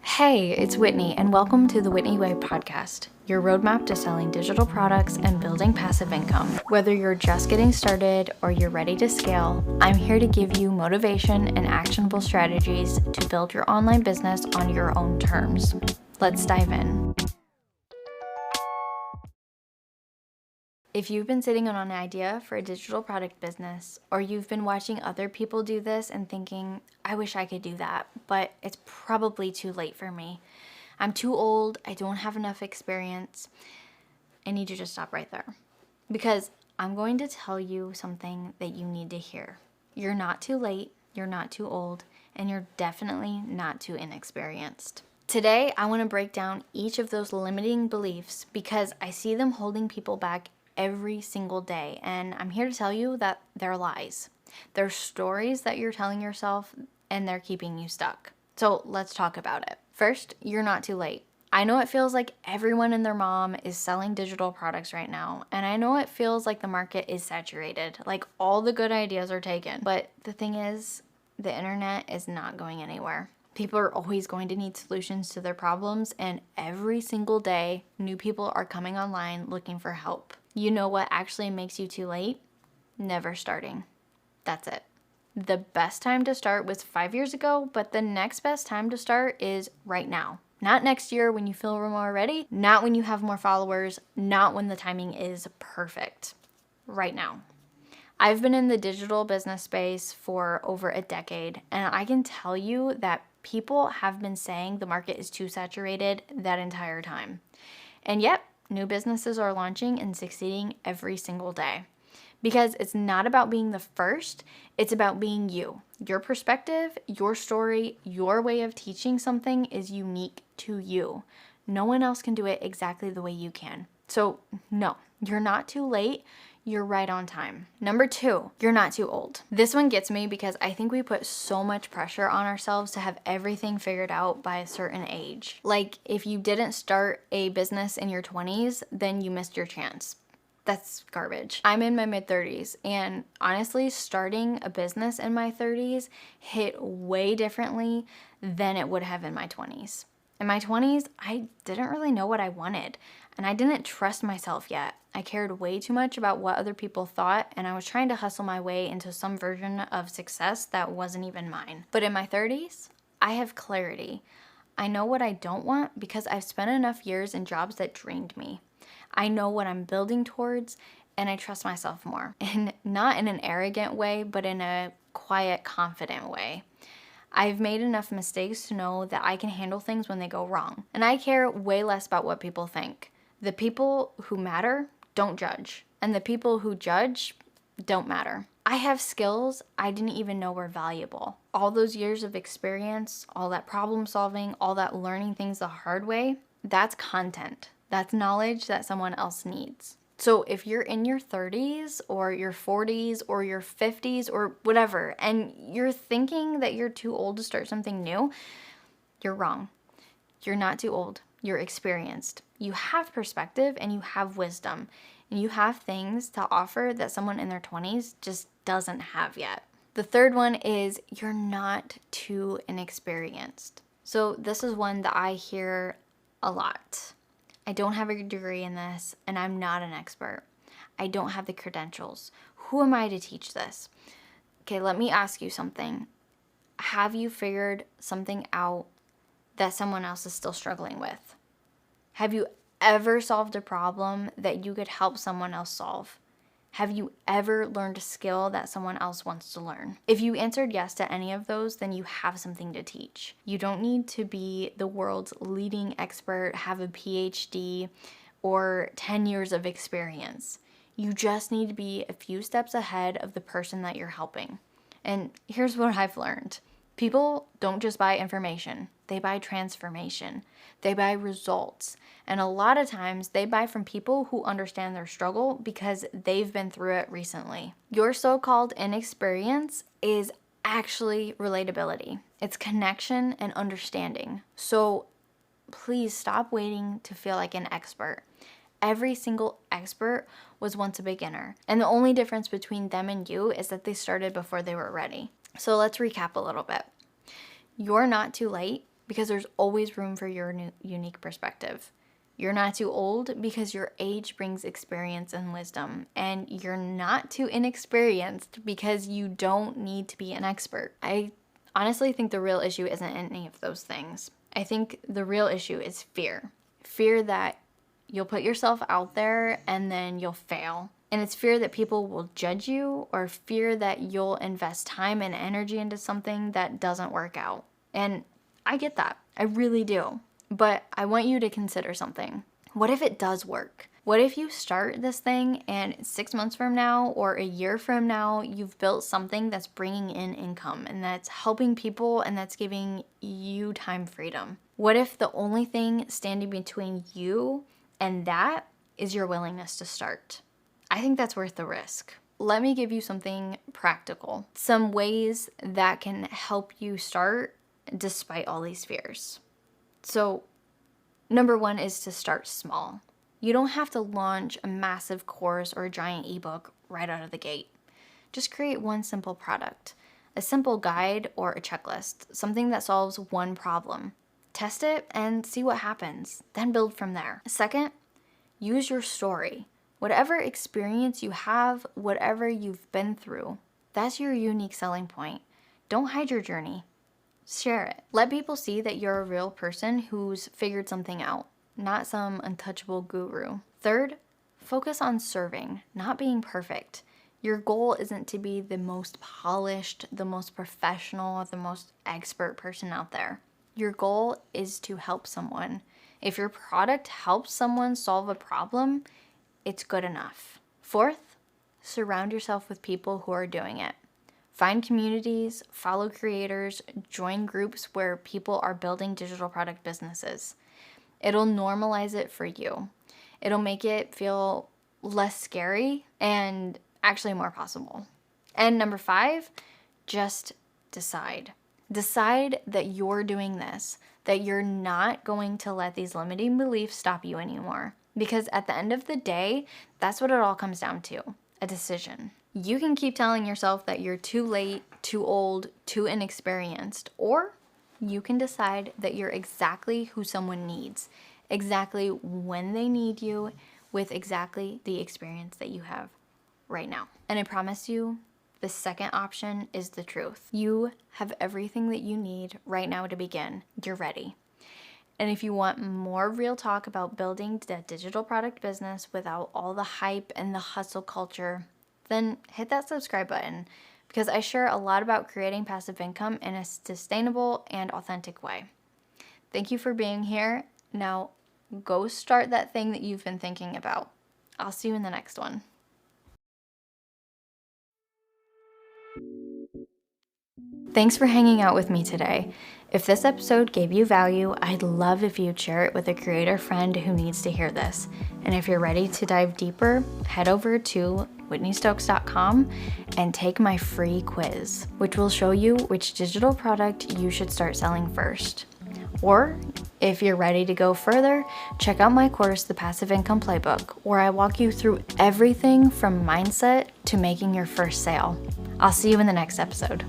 Hey, it's Whitney, and welcome to the Whitney Way podcast, your roadmap to selling digital products and building passive income. Whether you're just getting started or you're ready to scale, I'm here to give you motivation and actionable strategies to build your online business on your own terms. Let's dive in. If you've been sitting on an idea for a digital product business, or you've been watching other people do this and thinking, I wish I could do that, but it's probably too late for me. I'm too old, I don't have enough experience. I need you to stop right there. Because I'm going to tell you something that you need to hear. You're not too late, you're not too old, and you're definitely not too inexperienced. Today, I want to break down each of those limiting beliefs because I see them holding people back every single day, and I'm here to tell you that they're lies. They're stories that you're telling yourself, and they're keeping you stuck. So let's talk about it. First, you're not too late. I know it feels like everyone and their mom is selling digital products right now, and I know it feels like the market is saturated, like all the good ideas are taken. But the thing is, the internet is not going anywhere. People are always going to need solutions to their problems, and every single day, new people are coming online looking for help. You know what actually makes you too late? Never starting. That's it. The best time to start was 5 years ago, but the next best time to start is right now. Not next year when you feel more ready, not when you have more followers, not when the timing is perfect. Right now. I've been in the digital business space for over a decade, and I can tell you that people have been saying the market is too saturated that entire time. And yet, new businesses are launching and succeeding every single day. Because it's not about being the first, it's about being you. Your perspective, your story, your way of teaching something is unique to you. No one else can do it exactly the way you can. So, no, you're not too late. You're right on time. Number 2, you're not too old. This one gets me because I think we put so much pressure on ourselves to have everything figured out by a certain age. Like, if you didn't start a business in your 20s, then you missed your chance. That's garbage. I'm in my mid-30s, and honestly, starting a business in my 30s hit way differently than it would have in my 20s. In my 20s, I didn't really know what I wanted, and I didn't trust myself yet. I cared way too much about what other people thought, and I was trying to hustle my way into some version of success that wasn't even mine. But in my 30s, I have clarity. I know what I don't want because I've spent enough years in jobs that drained me. I know what I'm building towards, and I trust myself more. And not in an arrogant way, but in a quiet, confident way. I've made enough mistakes to know that I can handle things when they go wrong. And I care way less about what people think. The people who matter don't judge. And the people who judge don't matter. I have skills I didn't even know were valuable. All those years of experience, all that problem solving, all that learning things the hard way, that's content. That's knowledge that someone else needs. So if you're in your 30s or your 40s or your 50s or whatever, and you're thinking that you're too old to start something new, you're wrong. You're not too old. You're experienced. You have perspective and you have wisdom. And you have things to offer that someone in their 20s just doesn't have yet. The third one is you're not too inexperienced. So this is one that I hear a lot. I don't have a degree in this, and I'm not an expert. I don't have the credentials. Who am I to teach this? Okay, let me ask you something. Have you figured something out that someone else is still struggling with? Have you ever solved a problem that you could help someone else solve? Have you ever learned a skill that someone else wants to learn? If you answered yes to any of those, then you have something to teach. You don't need to be the world's leading expert, have a PhD, or 10 years of experience. You just need to be a few steps ahead of the person that you're helping. And here's what I've learned. People don't just buy information, they buy transformation. They buy results. And a lot of times they buy from people who understand their struggle because they've been through it recently. Your so-called inexperience is actually relatability. It's connection and understanding. So please stop waiting to feel like an expert. Every single expert was once a beginner. And the only difference between them and you is that they started before they were ready. So let's recap a little bit. You're not too late because there's always room for your unique perspective. You're not too old because your age brings experience and wisdom. And you're not too inexperienced because you don't need to be an expert. I honestly think the real issue isn't any of those things. I think the real issue is fear. Fear that you'll put yourself out there and then you'll fail. And it's fear that people will judge you, or fear that you'll invest time and energy into something that doesn't work out. And I get that. I really do. But I want you to consider something. What if it does work? What if you start this thing and 6 months from now or a year from now, you've built something that's bringing in income and that's helping people and that's giving you time freedom? What if the only thing standing between you and that is your willingness to start? I think that's worth the risk. Let me give you something practical, some ways that can help you start despite all these fears. So, number 1 is to start small. You don't have to launch a massive course or a giant ebook right out of the gate. Just create one simple product, a simple guide or a checklist, something that solves one problem. Test it and see what happens, then build from there. Second, use your story. Whatever experience you have, whatever you've been through, that's your unique selling point. Don't hide your journey. Share it. Let people see that you're a real person who's figured something out, not some untouchable guru. Third, focus on serving, not being perfect. Your goal isn't to be the most polished, the most professional, the most expert person out there. Your goal is to help someone. If your product helps someone solve a problem, it's good enough. Fourth, surround yourself with people who are doing it. Find communities, follow creators, join groups where people are building digital product businesses. It'll normalize it for you. It'll make it feel less scary and actually more possible. And number 5, just decide. Decide that you're doing this, that you're not going to let these limiting beliefs stop you anymore. Because at the end of the day, that's what it all comes down to, a decision. You can keep telling yourself that you're too late, too old, too inexperienced, or you can decide that you're exactly who someone needs, exactly when they need you, with exactly the experience that you have right now. And I promise you, the second option is the truth. You have everything that you need right now to begin. You're ready. And if you want more real talk about building a digital product business without all the hype and the hustle culture, then hit that subscribe button, because I share a lot about creating passive income in a sustainable and authentic way. Thank you for being here. Now go start that thing that you've been thinking about. I'll see you in the next one. Thanks for hanging out with me today. If this episode gave you value, I'd love if you'd share it with a creator friend who needs to hear this. And if you're ready to dive deeper, head over to whitneystokes.com and take my free quiz, which will show you which digital product you should start selling first. Or if you're ready to go further, check out my course, The Passive Income Playbook, where I walk you through everything from mindset to making your first sale. I'll see you in the next episode.